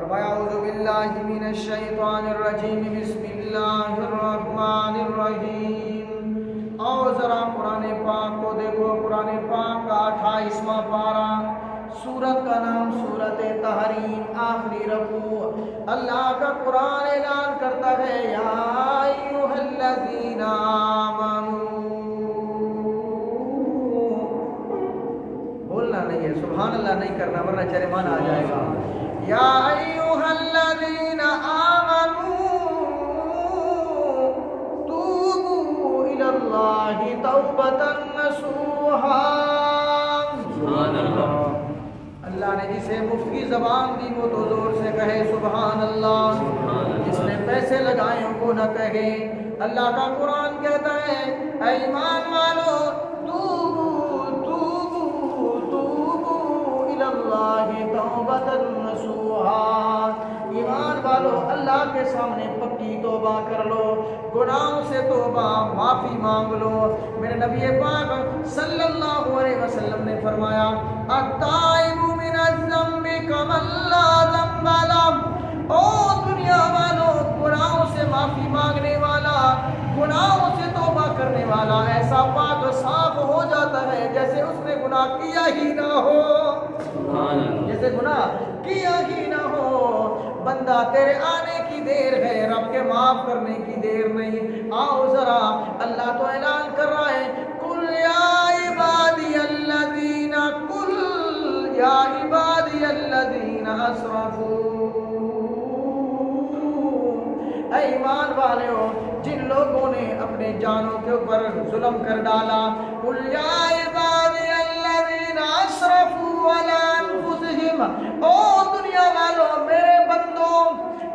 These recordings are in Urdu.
فرمایا اعوذ باللہ من الشیطان الرجیم بسم اللہ الرحمن الرحیم۔ آؤ ذرا قرآن پاک کو دیکھو، قرآن پاک کا 28واں پارہ، سورت کا نام سورت تحریم، آخری رکوع۔ اللہ کا قرآن اعلان کرتا ہے یا ایھا الذین آمنوا، بولنا نہیں ہے، سبحان اللہ نہیں کرنا ورنہ جرمانہ آ جائے گا۔ یا ایھا الذین آمنوا توبوا الی اللہ توبۃ نصوحا۔ سبحان اللہ۔ اللہ نے جسے مفت کی زبان دی وہ تو زور سے کہے سبحان اللہ، جس نے پیسے لگائے وہ نہ کہے۔ اللہ کا قرآن کہتا ہے اے ایمان والو توبوا توبوا توبوا الی اللہ توبۃ نصوحا۔ ایمان والو اللہ کے سامنے پکی توبہ کر لو، گناہوں سے توبہ معافی مانگ لو۔ میرے نبی پاک صلی اللہ علیہ وسلم نے فرمایا التائب من الذنب کمن لا ذنب لہ۔ او دنیا والو، گناہوں سے معافی مانگنے والا، گناہوں سے توبہ کرنے والا ایسا پاک صاف ہو جاتا ہے جیسے اس نے گناہ کیا ہی نہ ہو، جیسے گناہ کیا ہی نہ ہو۔ بندہ تیرے آنے کی دیر ہے، رب کے معاف کرنے کی دیر نہیں۔ آؤ ذرا، اللہ تو اعلان کر رہا ہے قل یا عبادی الذین، قل یا عبادی الذین اسرفوا۔ اے ایمان والے ہو، جن لوگوں نے اپنے جانوں کے اوپر ظلم کر ڈالا، قل یا عبادی الذین اسرفوا علی انفسہم۔ او دنیا والو، میرے بندوں،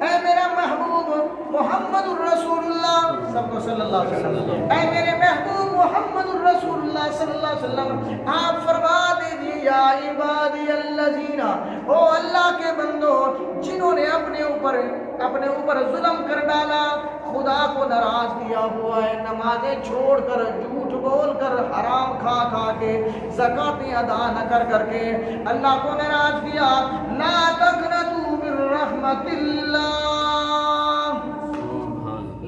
اے میرا محبوب محمد الرسول اللہ، سب کو صلی اللہ علیہ وسلم، اے میرے محبوب محمد الرسول اللہ صلی اللہ علیہ وسلم، آپ فرما دیجیے یا عبادی الذین، او اللہ کے بندوں جنہوں نے اپنے اوپر ظلم کر ڈالا، خدا کو ناراض کیا ہوا ہے، نمازیں چھوڑ کر، جھوٹ بول کر، حرام کھا کھا کے، زکاتیں ادا نہ کر کر کے اللہ کو ناراض کیا۔ لا تقنطوا من رحمت اللہ،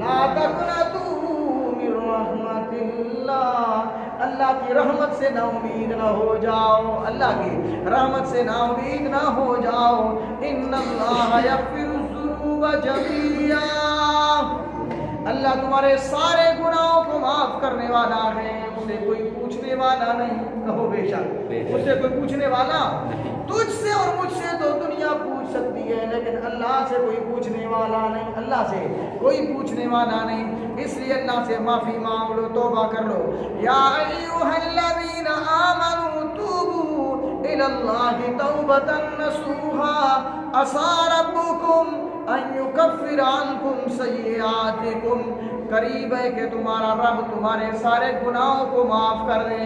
لا تقنطوا من رحمت اللہ۔ اللہ کی رحمت سے نا امید نہ ہو جاؤ، اللہ کی رحمت سے نا امید نہ ہو جاؤ۔ ان اللہ یغفر الذنوب جميعا، اللہ تمہارے سارے گناہوں کو معاف کرنے والا ہے، اسے کوئی پوچھنے والا نہیں۔ کہو بے شک، اسے کوئی پوچھنے والا، تجھ سے اور مجھ سے تو دنیا پوچھ سکتی ہے لیکن اللہ سے کوئی پوچھنے والا نہیں، اللہ سے کوئی پوچھنے والا نہیں۔ اس لیے اللہ سے معافی مانگ لو، توبہ کر لو۔ یا ایھا الذین آمنوا توبوا الی اللہ توبۃ نصوحا عسیٰ ربکم ان یکفر عنکم سیئاتکم۔ قریب ہے کہ تمہارا رب تمہارے سارے گناہوں کو معاف کر دے۔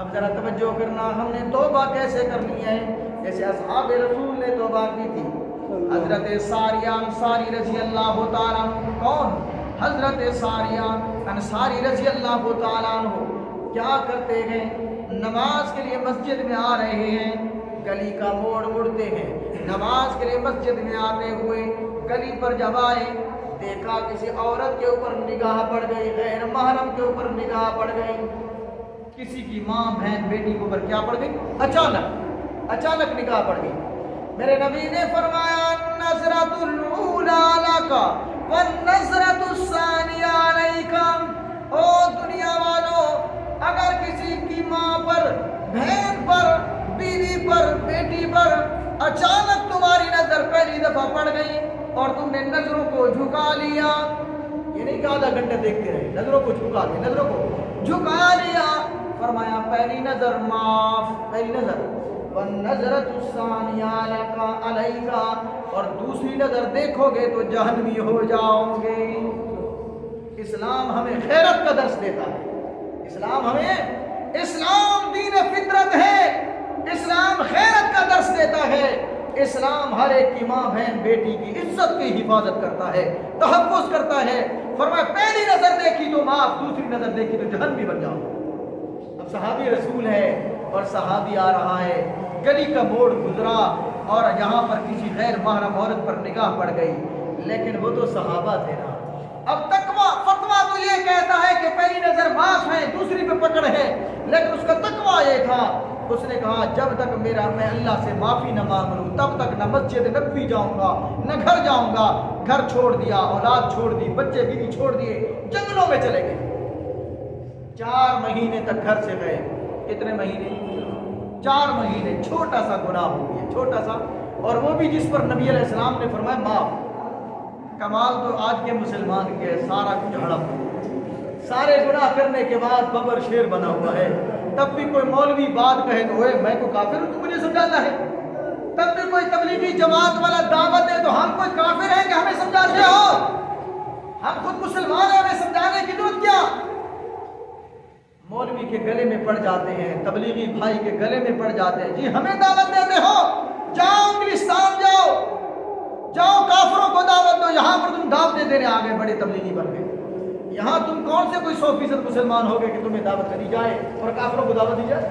اب ذرا توجہ کرنا، ہم نے توبہ کیسے کرنی ہے؟ جیسے اصحاب رسول نے توبہ کی تھی۔ حضرت ساریہ انصاری رضی اللہ تعالیٰ عنہ، کون؟ حضرت ساریہ انصاری رضی اللہ تعالیٰ عنہ کیا کرتے ہیں؟ نماز کے لیے مسجد میں آ رہے ہیں، گلی کا موڑ مڑتے ہیں، نماز کے لیے مسجد میں آتے ہوئے گلی پر جب آئے، دیکھا کسی عورت کے اوپر نگاہ پڑ گئی، غیر محرم کے اوپر نگاہ پڑ گئی، کسی کی ماں بہن بیٹی کے اوپر کیا پڑ گئی؟ اچانک نگاہ پڑ گئی۔ میرے نبی نے فرمایا النظرۃ الاولی لک والنظرۃ الثانیہ علیک۔ او دنیا والو، اگر کسی کی ماں پر، بہن پر، بیوی پر، بیٹی پر اچانک تمہاری نظر پہلی دفعہ پڑ گئی اور تم نے نظروں کو جھکا لیا، یہ نہیں کہ آدھا گھنٹہ دیکھتے رہے، نظروں کو جھکا دیا، نظروں کو جھکا لیا، فرمایا پہلی نظر معاف، پہلی نظر، وَالنَّظْرَةُ الثَّانِيَةُ لَكَ عَلَيْكَ، اور دوسری نظر دیکھو گے تو جہنمی ہو جاؤ گے۔ اسلام ہمیں خیرت کا درس دیتا ہے، اسلام دین فطرت ہے، اسلام خیرت کا درس دیتا ہے، اسلام ہر ایک کی ماں بہن بیٹی کی عزت کی حفاظت کرتا ہے، تحفظ کرتا ہے۔ فرمایا پہلی نظر دیکھی تو معاف، دوسری نظر دیکھی تو جہنمی بن جاؤ۔ اب صحابی رسول ہے اور صحابی آ رہا ہے، گلی کا موڑ گزرا، اور یہاں پر کسی غیر محرم عورت پر نگاہ پڑ گئی، لیکن وہ تو صحابہ تھے نا۔ اب تقویٰ فتویٰ تو یہ کہتا ہے کہ پہلی نظر معاف ہے، دوسری پہ پکڑ ہے، لیکن اس کا تقویٰ یہ تھا، اس نے کہا جب تک میں اللہ سے معافی نہ مانگ لوں تب تک نہ مسجد نبوی جاؤں گا نہ گھر جاؤں گا۔ گھر چھوڑ دیا، اولاد چھوڑ دی، بچے بیوی چھوڑ دیے، جنگلوں میں چلے گئے۔ 4 مہینے تک گھر سے گئے۔ کتنے مہینے؟ 4 مہینے۔ چھوٹا سا گناہ ہو گیا، چھوٹا سا، اور وہ بھی جس پر نبی علیہ السلام نے فرمایا معاف۔ کمال تو آج کے مسلمان کے سارا کچھ ہڑپ، سارے گناہ کرنے کے بعد ببر شیر بنا ہوا ہے، تب بھی کوئی مولوی بات کہے تو میں کو کافر ہوں، تو مجھے سمجھاتا ہے۔ تب بھی کوئی تبلیغی جماعت والا دعوت دے تو ہم کوئی کافر ہیں کہ ہمیں سمجھاتے ہو؟ ہم خود مسلمان ہیں، ہمیں سمجھانے کی ضرورت کیا؟ مولوی کے گلے میں پڑ جاتے ہیں، تبلیغی بھائی کے گلے میں پڑ جاتے ہیں، جی ہمیں دعوت دیتے ہو، جاؤ انگلستان جاؤ کافروں کو دعوت دو۔ یہاں پر تم دعوتیں دینے آ گئے، بڑے تبلیغی بن گئے۔ یہاں تم کون سے کوئی 100% مسلمان ہو گئے کہ تمہیں دعوت دی جائے اور کافروں کو دعوت دی جائے؟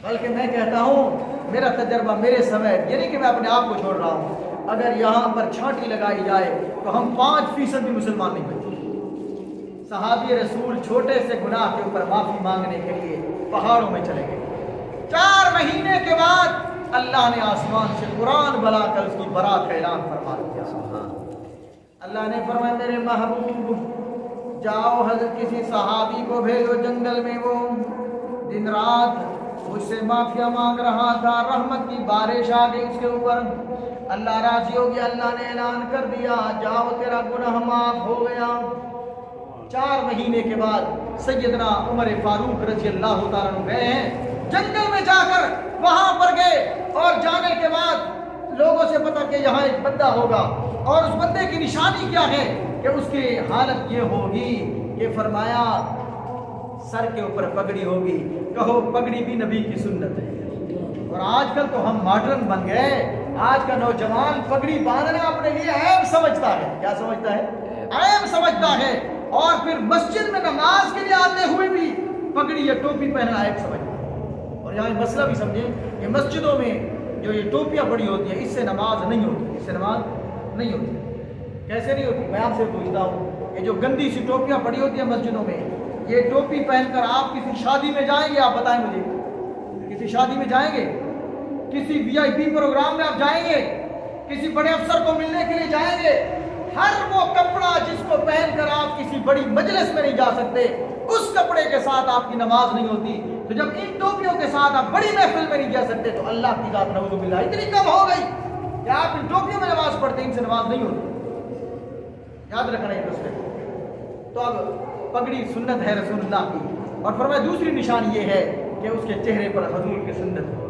بلکہ میں کہتا ہوں، میرا تجربہ میرے سمیت، یہ نہیں کہ میں اپنے آپ کو چھوڑ رہا ہوں، اگر یہاں پر چھانٹی لگائی جائے تو ہم 5% بھی مسلمان نہیں بنتے۔ صحابی رسول چھوٹے سے گناہ کے اوپر معافی مانگنے کے لیے پہاڑوں میں چلے گئے۔ 4 مہینے کے بعد اللہ نے آسمان سے قرآن بلا کر اس کی برات کا اعلان فرما دیا۔ اللہ نے فرمایا میرے محبوب جاؤ حضرت کسی صحابی کو بھیجو جنگل میں، وہ دن رات مجھ سے معافیا مانگ رہا تھا، رحمت کی بارش آ گئی اس کے اوپر، اللہ راضی ہو گیا، اللہ نے اعلان کر دیا جاؤ تیرا گناہ معاف ہو گیا۔ 4 مہینے کے بعد سیدنا عمر فاروق رضی اللہ تعالیٰ عنہ گئے ہیں جنگل میں، جا کر وہاں پر گئے، اور جانے کے بعد لوگوں سے پتا کہ یہاں ایک بندہ ہوگا، اور اس بندے کی نشانی کیا ہے کہ اس کی حالت یہ ہوگی کہ فرمایا سر کے اوپر پگڑی ہوگی، کہو پگڑی بھی نبی کی سنت ہے۔ اور آج کل تو ہم ماڈرن بن گئے، آج کا نوجوان پگڑی باندھنا اپنے لیے عیب سمجھتا ہے۔ کیا سمجھتا ہے؟ عیب سمجھتا ہے، اور پھر مسجد میں نماز کے لیے آتے ہوئے بھی پگڑی یا ٹوپی پہننا عیب سمجھتا ہے۔ اور یہاں مسئلہ بھی سمجھیں کہ مسجدوں میں جو یہ ٹوپیاں پڑی ہوتی ہیں، اس سے نماز نہیں ہوتی، اس سے نماز نہیں ہوتی۔ کیسے نہیں ہوتی؟ میں آپ سے پوچھتا ہوں، یہ جو گندی سی ٹوپیاں پڑی ہوتی ہیں مسجدوں میں، یہ ٹوپی پہن کر آپ کسی شادی میں جائیں گے؟ آپ بتائیں مجھے، کسی شادی میں جائیں گے؟ کسی VIP پروگرام میں آپ جائیں گے؟ کسی بڑے افسر کو ملنے کے لیے جائیں گے؟ ہر وہ کپڑا جس کو پہن کر آپ کسی بڑی مجلس میں نہیں جا سکتے، اس کپڑے کے ساتھ آپ کی نماز نہیں ہوتی۔ تو جب ان ٹوپیوں کے ساتھ آپ بڑی محفل میں نہیں جا سکتے تو اللہ کی ذات نعوذ باللہ اتنی کم ہو گئی کہ آپ ان ٹوپیوں میں نماز پڑھتے، ان سے نماز نہیں ہوتی۔ یاد رکھنا یہ مسئلے کو۔ تو اب پگڑی سنت ہے رسول اللہ کی، اور فرمایا دوسری نشانی یہ ہے کہ اس کے چہرے پر حضور کی سنت ہو۔